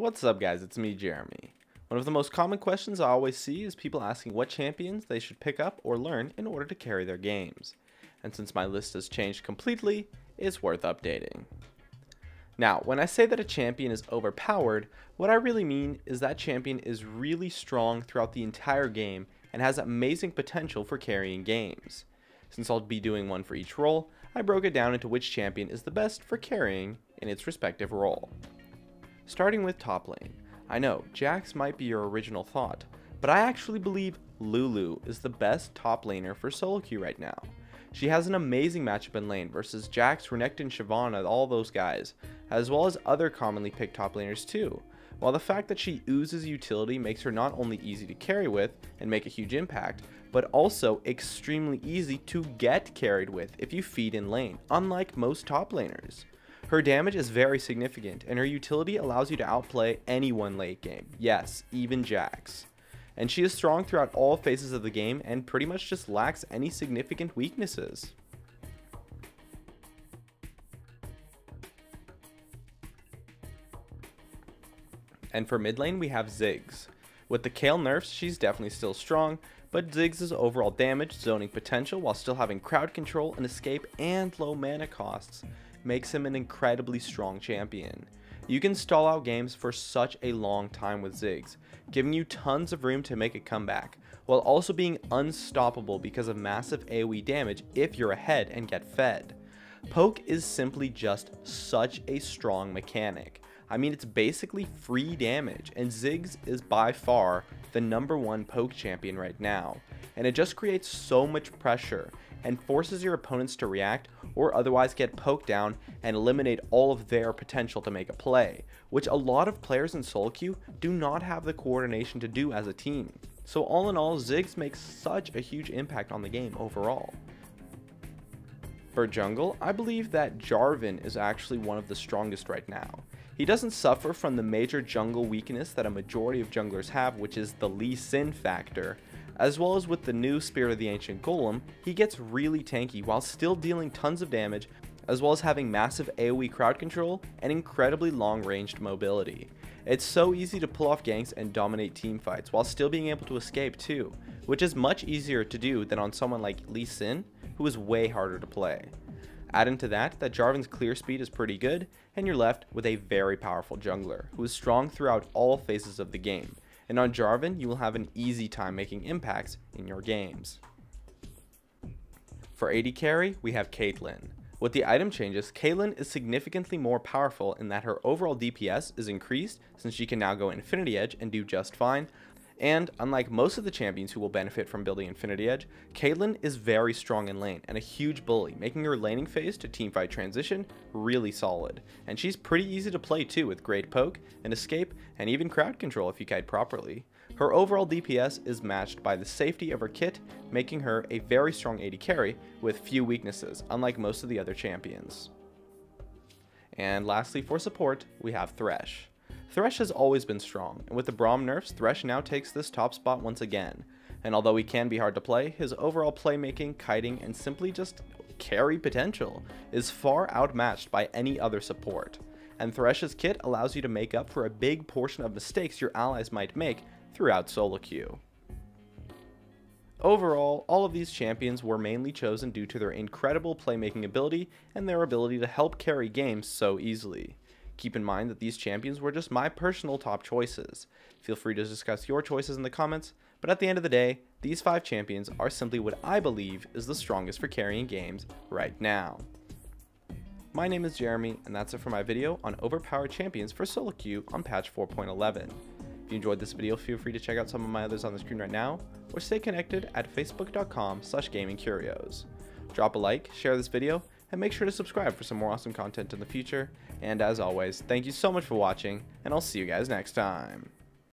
What's up guys, it's me Jeremy. One of the most common questions I always see is people asking what champions they should pick up or learn in order to carry their games. And since my list has changed completely, it's worth updating. Now, when I say that a champion is overpowered, what I really mean is that champion is really strong throughout the entire game and has amazing potential for carrying games. Since I'll be doing one for each role, I broke it down into which champion is the best for carrying in its respective role. Starting with top lane. I know, Jax might be your original thought, but I actually believe Lulu is the best top laner for solo queue right now. She has an amazing matchup in lane versus Jax, Renekton, Shyvana, all those guys, as well as other commonly picked top laners too. While the fact that she oozes utility makes her not only easy to carry with and make a huge impact, but also extremely easy to get carried with if you feed in lane, unlike most top laners. Her damage is very significant, and her utility allows you to outplay anyone late game, yes, even Jax. And she is strong throughout all phases of the game and pretty much just lacks any significant weaknesses. And for mid lane we have Ziggs. With the Kayle nerfs, she's definitely still strong, but Ziggs' overall damage, zoning potential while still having crowd control and escape and low mana costs makes him an incredibly strong champion. You can stall out games for such a long time with Ziggs, giving you tons of room to make a comeback, while also being unstoppable because of massive AoE damage if you're ahead and get fed. Poke is simply just such a strong mechanic. I mean, it's basically free damage, and Ziggs is by far the #1 poke champion right now, and it just creates so much pressure and forces your opponents to react or otherwise get poked down and eliminate all of their potential to make a play, which a lot of players in solo queue do not have the coordination to do as a team. So all in all, Ziggs makes such a huge impact on the game overall. For jungle, I believe that Jarvan is actually one of the strongest right now. He doesn't suffer from the major jungle weakness that a majority of junglers have, which is the Lee Sin factor. As well as with the new Spirit of the Ancient Golem, he gets really tanky while still dealing tons of damage, as well as having massive AoE crowd control and incredibly long ranged mobility. It's so easy to pull off ganks and dominate team fights while still being able to escape too, which is much easier to do than on someone like Lee Sin, who is way harder to play. Add into that Jarvan's clear speed is pretty good, and you're left with a very powerful jungler, who is strong throughout all phases of the game. And on Jarvan, you will have an easy time making impacts in your games. For AD carry, we have Caitlyn. With the item changes, Caitlyn is significantly more powerful in that her overall DPS is increased since she can now go Infinity Edge and do just fine. And unlike most of the champions who will benefit from building Infinity Edge, Caitlyn is very strong in lane and a huge bully, making her laning phase to teamfight transition really solid. And she's pretty easy to play too, with great poke and escape and even crowd control if you kite properly. Her overall DPS is matched by the safety of her kit, making her a very strong AD carry with few weaknesses, unlike most of the other champions. And lastly, for support, we have Thresh. Thresh has always been strong, and with the Braum nerfs, Thresh now takes this top spot once again. And although he can be hard to play, his overall playmaking, kiting, and simply just carry potential is far outmatched by any other support. And Thresh's kit allows you to make up for a big portion of mistakes your allies might make throughout solo queue. Overall, all of these champions were mainly chosen due to their incredible playmaking ability and their ability to help carry games so easily. Keep in mind that these champions were just my personal top choices. Feel free to discuss your choices in the comments, but at the end of the day, these 5 champions are simply what I believe is the strongest for carrying games right now. My name is Jeremy, and that's it for my video on overpowered champions for solo queue on patch 4.11. If you enjoyed this video, feel free to check out some of my others on the screen right now, or stay connected at facebook.com/gamingcurios. Drop a like, share this video, and make sure to subscribe for some more awesome content in the future. And as always, thank you so much for watching, and I'll see you guys next time.